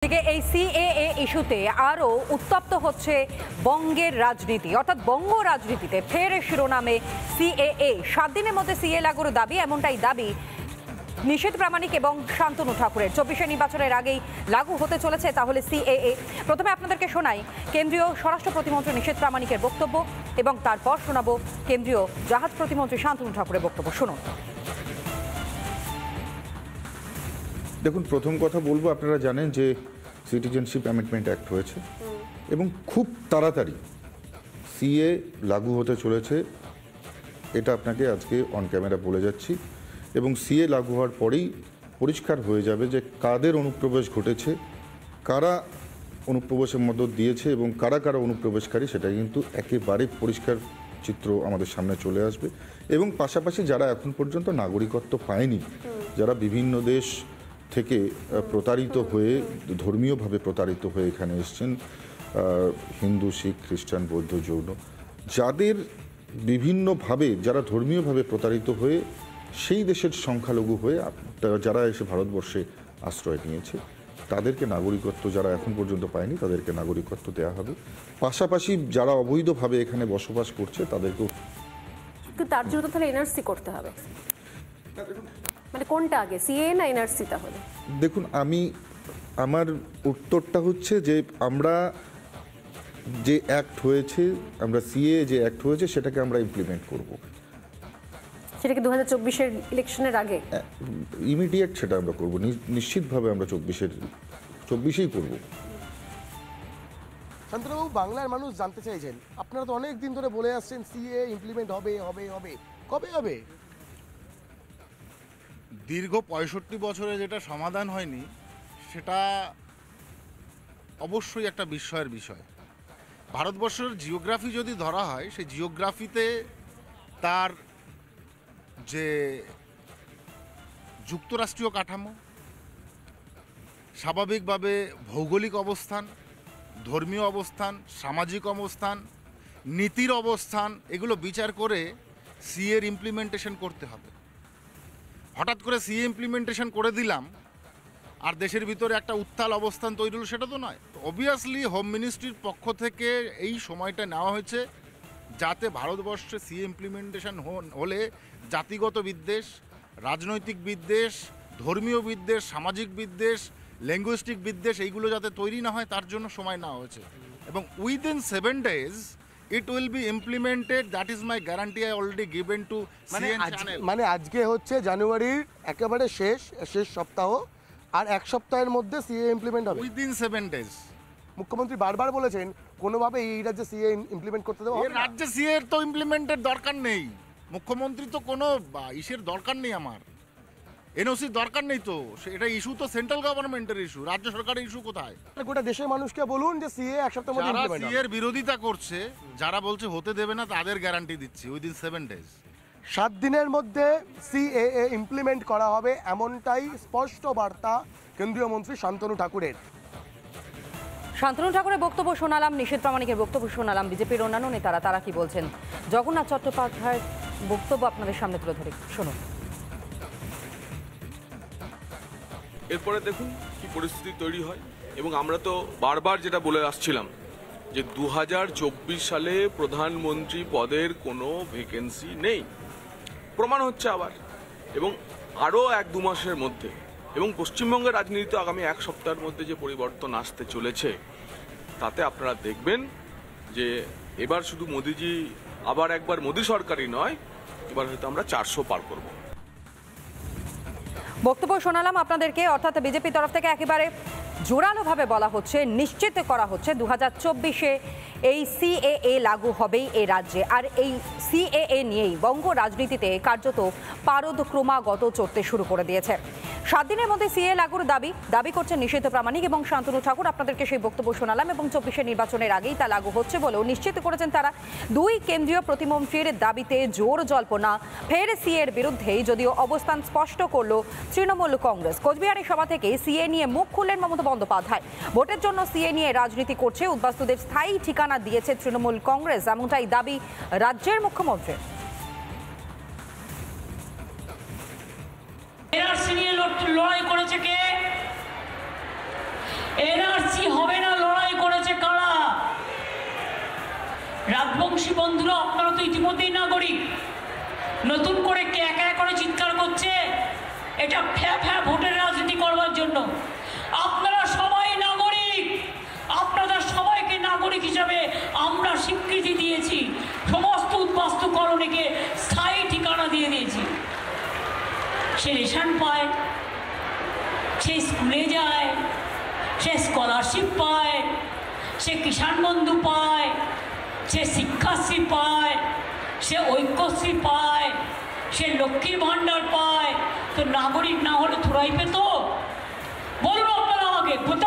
এই সিএএ ইস্যুতে আরও উত্তপ্ত হচ্ছে বঙ্গের রাজনীতি, অর্থাৎ বঙ্গ রাজনীতিতে ফের শিরোনামে সিএএ। 7 দিনের মধ্যে সিএ লাগুর দাবি, এমনটাই দাবি নিশীথ প্রামাণিক এবং শান্তনু ঠাকুরের। 24 নির্বাচনের আগেই লাগু হতে চলেছে তাহলে সিএএ। প্রথমে আপনাদেরকে শোনাই কেন্দ্রীয় স্বরাষ্ট্র প্রতিমন্ত্রী নিশীথ প্রামাণিকের বক্তব্য এবং তারপর শোনাবো কেন্দ্রীয় জাহাজ প্রতিমন্ত্রী শান্তনু ঠাকুরের বক্তব্য। শুনুন। দেখুন, প্রথম কথা বলবো, আপনারা জানেন যে সিটিজেনশিপ অ্যামেন্ডমেন্ট অ্যাক্ট হয়েছে এবং খুব তাড়াতাড়ি সিএ লাগু হতে চলেছে। এটা আপনাকে আজকে অন ক্যামেরা বলে যাচ্ছি। এবং সিএ লাগু হওয়ার পরেই পরিষ্কার হয়ে যাবে যে কাদের অনুপ্রবেশ ঘটেছে, কারা অনুপ্রবেশের মদত দিয়েছে এবং কারা কারা অনুপ্রবেশকারী, সেটা কিন্তু একেবারে পরিষ্কার চিত্র আমাদের সামনে চলে আসবে। এবং পাশাপাশি যারা এখন পর্যন্ত নাগরিকত্ব পায়নি, যারা বিভিন্ন দেশ থেকে প্রতারিত হয়ে, ধর্মীয়ভাবে প্রতারিত হয়ে এখানে এসছেন, হিন্দু, শিখ, খ্রিস্টান, বৌদ্ধ, জৈন, যাদের বিভিন্নভাবে যারা ধর্মীয়ভাবে প্রতারিত হয়ে সেই দেশের সংখ্যালঘু হয়ে যারা এসে ভারতবর্ষে আশ্রয় নিয়েছে, তাদেরকে নাগরিকত্ব, যারা এখন পর্যন্ত পায়নি তাদেরকে নাগরিকত্ব দেওয়া হবে। পাশাপাশি যারা অবৈধভাবে এখানে বসবাস করছে তাদেরকেও। তার জন্য তাহলে এনআরসি করতে হবে, মানে কোনটা আগে, সিএ না এনআরসি? তাহলে দেখুন, আমার উত্তরটা হচ্ছে যে আমরা যে অ্যাক্ট হয়েছে, আমরা সিএ যে অ্যাক্ট হয়েছে সেটাকে আমরা ইমপ্লিমেন্ট করব। সেটা কি 2024-এর ইলেকশনের আগে? ইমিডিয়েট সেটা আমরা করব, নিশ্চিতভাবে আমরা 24-এই করব। শান্তনুবাবু, বাংলার মানুষ জানতে চাইছেন, আপনারা তো অনেক দিন ধরে বলে আসছেন সিএ ইমপ্লিমেন্ট হবে হবে হবে, কবে হবে? দীর্ঘ 65 বছরে যেটা সমাধান হয়নি, সেটা অবশ্যই একটা বিস্ময়ের বিষয়। ভারতবর্ষের জিওগ্রাফি যদি ধরা হয়, সেই জিওগ্রাফিতে তার যে যুক্তরাষ্ট্রীয় কাঠামো, স্বাভাবিকভাবে ভৌগোলিক অবস্থান, ধর্মীয় অবস্থান, সামাজিক অবস্থান, নীতির অবস্থান, এগুলো বিচার করে সিএর ইমপ্লিমেন্টেশন করতে হবে। হঠাৎ করে সিএ ইমপ্লিমেন্টেশন করে দিলাম আর দেশের ভিতরে একটা উত্তাল অবস্থান তৈরি হলো, সেটা তো নয়। অবভিয়াসলি হোম মিনিস্ট্রির পক্ষ থেকে এই সময়টা নেওয়া হয়েছে যাতে ভারতবর্ষে সিএ ইমপ্লিমেন্টেশন হলে জাতিগত বিদ্বেষ, রাজনৈতিক বিদ্বেষ, ধর্মীয় বিদ্বেষ, সামাজিক বিদ্বেষ, ল্যাঙ্গুইস্টিক বিদ্বেষ, এইগুলো যাতে তৈরি না হয় তার জন্য সময় নেওয়া হয়েছে। এবং within 7 days it will be implemented. That is my guarantee I already given to CN channel. মানে আজকে হচ্ছে জানুয়ারির একেবারে শেষ সপ্তাহ, আর এক সপ্তাহের মধ্যে সিএ ইমপ্লিমেন্ট হবে উইদিন 7 days। মুখ্যমন্ত্রী বারবার বলেছেন কোনোভাবে এই রাজ্যে সিএ ইমপ্লিমেন্ট করতে দেওয়া হবে না। রাজ্যে সিএ এর তো ইমপ্লিমেন্টের দরকার নেই, মুখ্যমন্ত্রী তো কোনো ইসের দরকার নেই, আমার এনওসির দরকার নেই। তো এটা ইস্যু তো সেন্ট্রাল গভর্নমেন্টের ইস্যু, রাজ্য সরকারের ইস্যু কোথায়? গোটা দেশের মানুষকে বলুন যে সিএ এক সপ্তাহের মধ্যে যারা ইমপ্লিমেন্ট হবে। সিএর বিরোধিতা করছে, যারা বলছে হতে দেবে না, তাদের গ্যারান্টি দিচ্ছি উইদিন 7 days। 7 দিনের মধ্যে সিএএ ইমপ্লিমেন্ট করা হবে, এমনটাই স্পষ্ট বার্তা কেন্দ্রীয় মন্ত্রী শান্তনু ঠাকুরের। শান্তনু ঠাকুরের বক্তব্য শোনালাম, নিশীথ প্রামাণিকের বক্তব্য শোনালাম, বিজেপির অন্যান্য নেতারা তারা কি বলছেন, জগন্নাথ চট্টোপাধ্যায়ের বক্তব্য আপনাদের সামনে তুলে ধরে শুনুন। এরপরে দেখুন কি পরিস্থিতি তৈরি হয়। এবং আমরা তো বারবার যেটা বলে আসছিলাম যে 2024 সালে প্রধানমন্ত্রী পদের কোনো ভ্যাকেন্সি নেই, প্রমাণ হচ্ছে আবার। এবং আরও 1-2 মাসের মধ্যে, এবং পশ্চিমবঙ্গের রাজনীতিতে আগামী 1 সপ্তাহের মধ্যে যে পরিবর্তন আসতে চলেছে, তাতে আপনারা দেখবেন যে এবার শুধু মোদিজি আবার একবার মোদি সরকারই নয়, এবার হয়তো আমরা 400 পার করব। বক্তব্য শোনালাম আপনাদেরকে, অর্থাৎ বিজেপির তরফ থেকে একেবারে জোরালোভাবে বলা হচ্ছে, নিশ্চিত করা হচ্ছে 2024-এ এই সিএএ লাগু হবেই এই রাজ্যে। আর এই সিএএ নিয়েই বঙ্গ রাজনীতিতে কার্যত পারদ ক্রমাগত চড়তে শুরু করে দিয়েছে। 7 দিনের মধ্যে সিএ লাগুর দাবি করছেন নিশীথ প্রামাণিক এবং শান্তনু ঠাকুর। আপনাদেরকে সেই বক্তব্য শোনালাম এবং 24 নির্বাচনের আগেই তা লাগু হচ্ছে বলেও নিশ্চিত করেছেন তারা। 2 কেন্দ্রীয় প্রতিমন্ত্রীর দাবিতে জোর জল্পনা ফের সিএর বিরুদ্ধেই, যদিও অবস্থান স্পষ্ট করল তৃণমূল কংগ্রেস। কোচবিহারের সভা থেকে সিএ নিয়ে মুখ খুললেন মমতা বন্দ্যোপাধ্যায়। ভোটের জন্য সিএ নিয়ে রাজনীতি করছে, উদ্বাস্তুদের স্থায়ী ঠিকানা দিয়েছে তৃণমূল কংগ্রেস, এমনটাই দাবি রাজ্যের মুখ্যমন্ত্রীর। লড়াই করেছে কে? এর বাংলাদেশি বন্ধুরা, আপনারা তো ইতিমধ্যেই নাগরিক। নতুন করে কে একা করে চিৎকার করছে এটা ফ্যা ভোটের রাজনীতি করবার জন্য। আপনারা সবাই নাগরিক, আপনাদের সবাইকে নাগরিক হিসাবে আমরা স্বীকৃতি দিয়েছি। সমস্ত উদ্বাস্তু কলোনিকে স্থায়ী ঠিকানা দিয়ে দিয়েছি। সে রেশন পায়, সে স্কুলে যায়, সে স্কলারশিপ পায়, সে কিষাণ বন্ধু পায়, সে শিক্ষাশ্রী পায়, সে ঐক্যশ্রী পায়, সে লক্ষ্মীর ভাণ্ডার পায়। তো নাগরিক না হলে থোড়াই পেত? বলুন আপনারা আমাকে, পেত?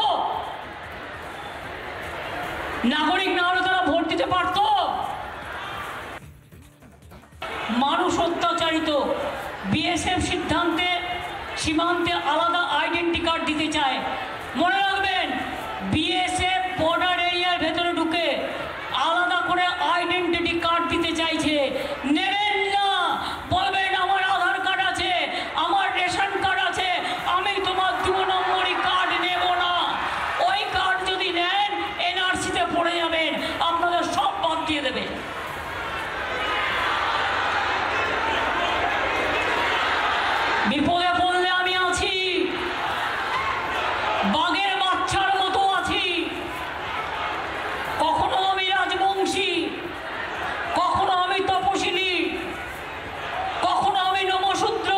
নাগরিক না হলে তারা ভোট দিতে পারত? মানুষ অত্যাচারিত। বিএসএফ সিদ্ধান্তে সীমান্তে আলাদা আইডেন্টি কার্ড দিতে চায়। মনে রাখবেন, বিএসএফ বর্ডার এরিয়ার ভেতরে ঢুকে আলাদা করে আইডেন্টিটি কার্ড দিতে চাইছে। নেবেন না, বলবেন আমার আধার কার্ড আছে, আমার রেশন কার্ড আছে, আমি তোমার 2 নম্বরই কার্ড নেব না। ওই কার্ড যদি নেন এনআরসিতে পড়ে যাবেন, আপনাদের সব বাদ দিয়ে দেবে। বিপদে পড়লে আমি আছি, বাঘের বাচ্চার মতো আছি। কখনো আমি রাজবংশী, কখনো আমি তপশিলি, কখনো আমি নমশূদ্র,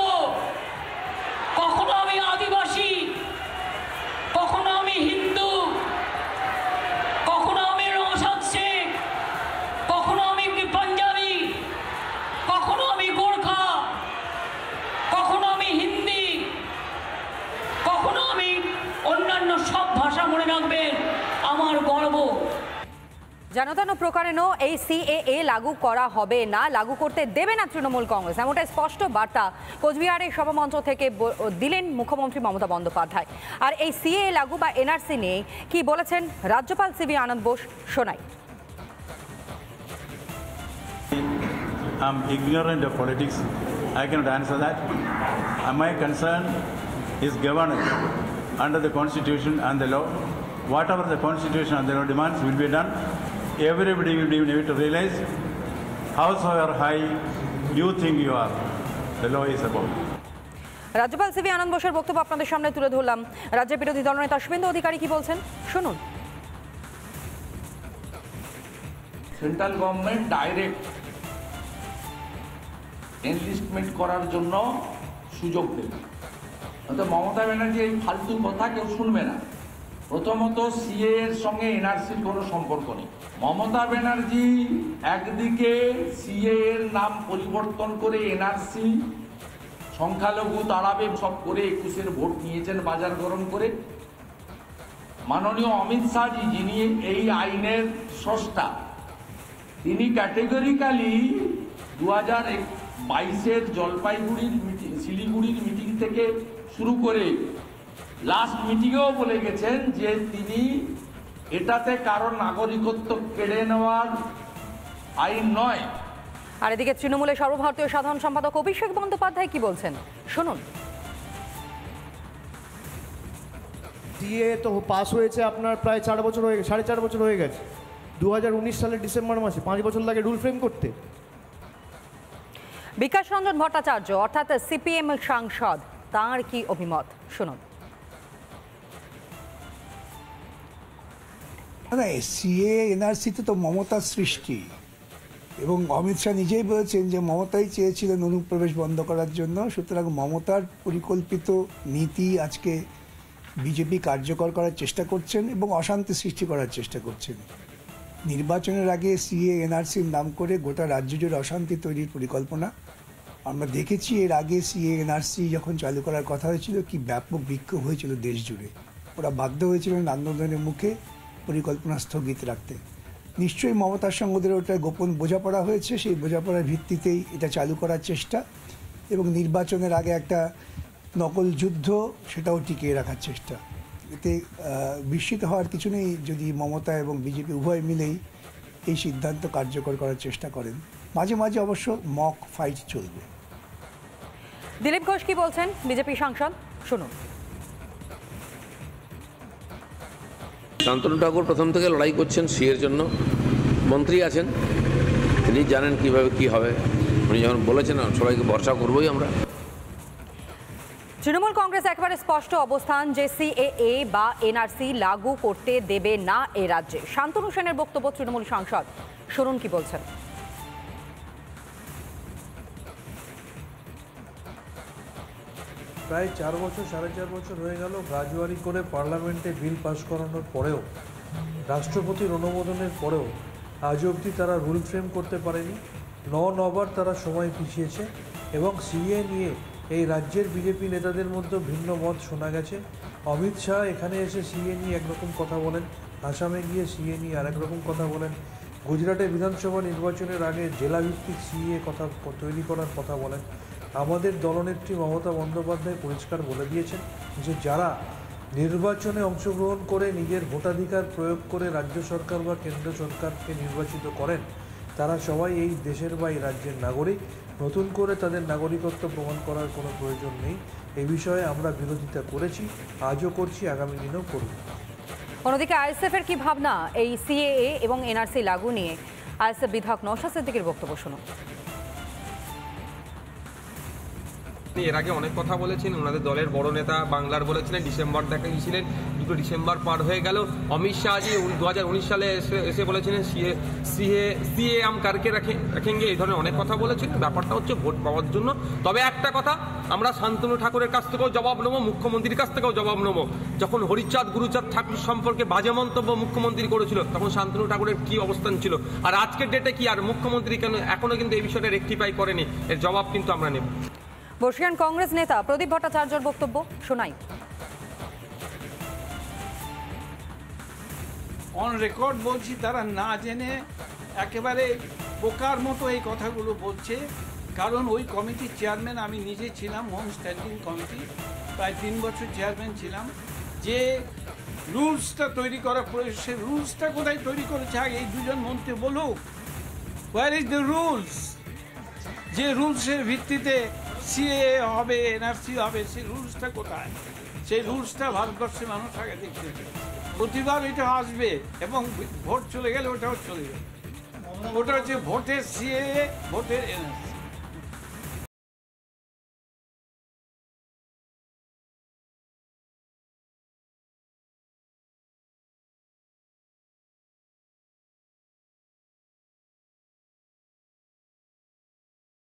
কখনো আমি আদিবাসী, কখনো আমি হিন্দু, কখনো আমি নওশাদ শেখ, কখনো আমি পাঞ্জাবি, কখনো আমি গোর্খা, কখনো আমি হিন্দি, কখনো আমি অন্যান্য সব ভাষা। মনে রাখবেন, আমার গর্ব। যেন তেন প্রকারেণ এই সিএএ লাগু করা হবে না, লাগু করতে দেবে না তৃণমূল কংগ্রেস, এমনটাই স্পষ্ট বার্তা কোচবিহারের সভামঞ্চ থেকে দিলেন মুখ্যমন্ত্রী মমতা বন্দ্যোপাধ্যায়। আর এই সিএএ লাগু বা এনআরসি নিয়ে কি বলেছেন রাজ্যপাল সিবি আনন্দ বোস, শোনাই। I'm ignorant of politics. I cannot answer that. My concern is governance under the Constitution and the law. Whatever the Constitution and the law demands will be done. Everybody will need to realize, howsoever high you think you are, the law is above. রাজ্যপাল CB আনন্দ বোসের বক্তব্য আপনাদের সামনে তুলে ধরলাম। রাজ্যের বিরোধী দলনেতা শুভেন্দু অধিকারী কি বলছেন, শুনুন। সেন্ট্রাল গভর্নমেন্ট ডাইরেক্ট এনলিস্টমেন্ট করার জন্য সুযোগ দেবে। অর্থাৎ মমতা ব্যানার্জি এই ফালতু কথা কেউ শুনবে না। প্রথমত, সিএ এর সঙ্গে এনআরসির কোনো সম্পর্ক নেই। মমতা ব্যানার্জি একদিকে সিএ এর নাম পরিবর্তন করে এনআরসি, সংখ্যালঘু দাঁড়াবে সব করে 21-এর ভোট নিয়েছেন বাজার গরম করে। মাননীয় অমিত শাহজি, যিনি এই আইনের স্রষ্টা, তিনি ক্যাটেগরিক্যালি 2022-এর জলপাইগুড়ির মিটিং, শিলিগুড়ির মিটিং থেকে শুরু করে লাস্ট মিটিংয়েও বলে গেছেন যে তিনি এটাতে কারণ নাগরিকত্ব কেড়ে নেওয়ার আইন নয়। আর এদিকে তৃণমূলের সর্বভারতীয় সাধারণ সম্পাদক অভিষেক বন্দ্যোপাধ্যায় কি বলছেন, শুনুন। সিএ তো পাস হয়েছে আপনার প্রায় 4 বছর হয়ে গেছে, 4.5 বছর হয়ে গেছে। 2019 সালের ডিসেম্বর মাসে, 5 বছর লাগে রুল ফ্রেম করতে। বিকাশ রঞ্জন ভট্টাচার্য অর্থাৎ সিপিএম সাংসদ, তাঁর কি অভিমত, শুনুন। সিএ এনআরসিতে তো মমতার সৃষ্টি, এবং অমিত শাহ নিজেই বলেছেন যে মমতাই চেয়েছিলেন অনুপ্রবেশ বন্ধ করার জন্য। সুতরাং মমতার পরিকল্পিত নীতি আজকে বিজেপি কার্যকর করার চেষ্টা করছেন এবং অশান্তি সৃষ্টি করার চেষ্টা করছেন। নির্বাচনের আগে সিএ এনআরসির নাম করে গোটা রাজ্য জুড়ে অশান্তি তৈরির পরিকল্পনা আমরা দেখেছি। এর আগে সিএ এনআরসি যখন চালু করার কথা হয়েছিল, কি ব্যাপক বিক্ষোভ হয়েছিল দেশ জুড়ে। ওরা বাধ্য হয়েছিলেন আন্দোলনের মুখে পরিকল্পনা স্থগিত রাখতে। নিশ্চয়ই মমতার সঙ্গে ওদের ওটা গোপন বোঝাপড়া হয়েছে, সেই বোঝাপড়ার ভিত্তিতেই এটা চালু করার চেষ্টা, এবং নির্বাচনের আগে একটা নকল যুদ্ধ সেটাও টিকিয়ে রাখার চেষ্টা। এতে বিস্মিত হওয়ার কিছু নেই যদি মমতা এবং বিজেপি উভয় মিলেই এই সিদ্ধান্ত কার্যকর করার চেষ্টা করেন। মাঝে মাঝে অবশ্য মক ফাইট চলবে। দিলীপ ঘোষ কি বলছেন, বিজেপি সাংসদ, শুনুন। শান্তনু ঠাকুর প্রথম থেকে লড়াই করছেন সিএর জন্য, মন্ত্রী আছেন, তিনি জানেন কিভাবে কি হবে। উনি যখন বলেছেন সবাইকে ভরসা করবোই আমরা। তৃণমূল কংগ্রেস একেবারে স্পষ্ট অবস্থান যে সিএএ বা এনআরসি লাগু করতে দেবে না এ রাজ্যে। শান্তনু সেনের বক্তব্য তৃণমূল সাংসদ, শুনুন কি বলছেন। প্রায় 4 বছর 4.5 বছর হয়ে গেল গাজওয়ারি করে পার্লামেন্টে বিল পাস করানোর পরেও, রাষ্ট্রপতির অনুমোদনের পরেও আজ অবধি তারা রুল ফ্রেম করতে পারেনি। 9বার তারা সময় পিছিয়েছে এবং সিএ নিয়ে এই রাজ্যের বিজেপি নেতাদের মধ্যে ভিন্ন মত শোনা গেছে। অমিত শাহ এখানে এসে সিএ নিয়ে একরকম কথা বলেন, আসামে গিয়ে সিএ নিয়ে আরেক রকম কথা বলেন, গুজরাটে বিধানসভা নির্বাচনের আগে জেলাভিত্তিক সিএ কথা তৈরি করার কথা বলেন। আমাদের দলনেত্রী মমতা বন্দ্যোপাধ্যায় পরিষ্কার বলে দিয়েছেন যে যারা নির্বাচনে অংশগ্রহণ করে নিজের ভোটাধিকার প্রয়োগ করে রাজ্য সরকার বা কেন্দ্র সরকারকে নির্বাচিত করেন, তারা সবাই এই দেশের বা এই রাজ্যের নাগরিক। নতুন করে তাদের নাগরিকত্ব প্রমাণ করার কোনো প্রয়োজন নেই। এই বিষয়ে আমরা বিরোধিতা করেছি, আজও করছি, আগামী দিনেও করব। অন্যদিকে আইএসএফ এর কি ভাবনা এই সিএএ এবং এনআরসি লাগু নিয়ে, আইএসএফ বিধায়ক নওশাদ সিদ্দিকীর বক্তব্য শুনুন। এর আগে অনেক কথা বলেছেন, ওনাদের দলের বড় নেতা বাংলার বলেছিলেন, ডিসেম্বর দেখা গিয়েছিলেন, 2 ডিসেম্বর পার হয়ে গেল। অমিত শাহজি 2019 সালে এসে বলেছিলেন সিএ আম কারকে রাখেঙ্গে, এই ধরনের অনেক কথা বলেছেন। ব্যাপারটা হচ্ছে ভোট পাওয়ার জন্য। তবে একটা কথা, আমরা শান্তনু ঠাকুরের কাছ থেকেও জবাব নেবো, মুখ্যমন্ত্রীর কাছ থেকেও জবাব নেবো। যখন হরিচাঁদ গুরুচাঁদ ঠাকুর সম্পর্কে বাজে মন্তব্য মুখ্যমন্ত্রী করেছিল, তখন শান্তনু ঠাকুরের কি অবস্থান ছিল, আর আজকের ডেটে কি, আর মুখ্যমন্ত্রী কেন এখনো কিন্তু এই বিষয়টা রেকটিফাই করেনি, এর জবাব কিন্তু আমরা নেব। বর্ষিয়ান কংগ্রেস নেতা প্রদীপ ভট্টাচার্যের বক্তব্য শোনাই। অন রেকর্ড বলছি, তারা না জেনে একেবারে বোকার মতো এই কথাগুলো বলছে। কারণ ওই কমিটির চেয়ারম্যান আমি নিজে ছিলাম, হোম স্ট্যান্ডিং কমিটি, প্রায় 3 বছর চেয়ারম্যান ছিলাম। যে রুলসটা তৈরি করা প্রয়োজন, সেই রুলসটা কোথায় তৈরি করেছে আগে এই দুজন মন্ত্রী বলুক। Where is the rules? যে রুলসের ভিত্তিতে সিএ হবে, এনআরসি হবে, সেই রুলসটা কোথায়? সেই রুলসটা ভারতবর্ষের মানুষ আগে দেখতে চায়। প্রতিবার এটা আসবে এবং ভোট চলে গেলে ওটাও চলে যাবে। ওটা হচ্ছে ভোটের সিএ, ভোটের এনআরসি।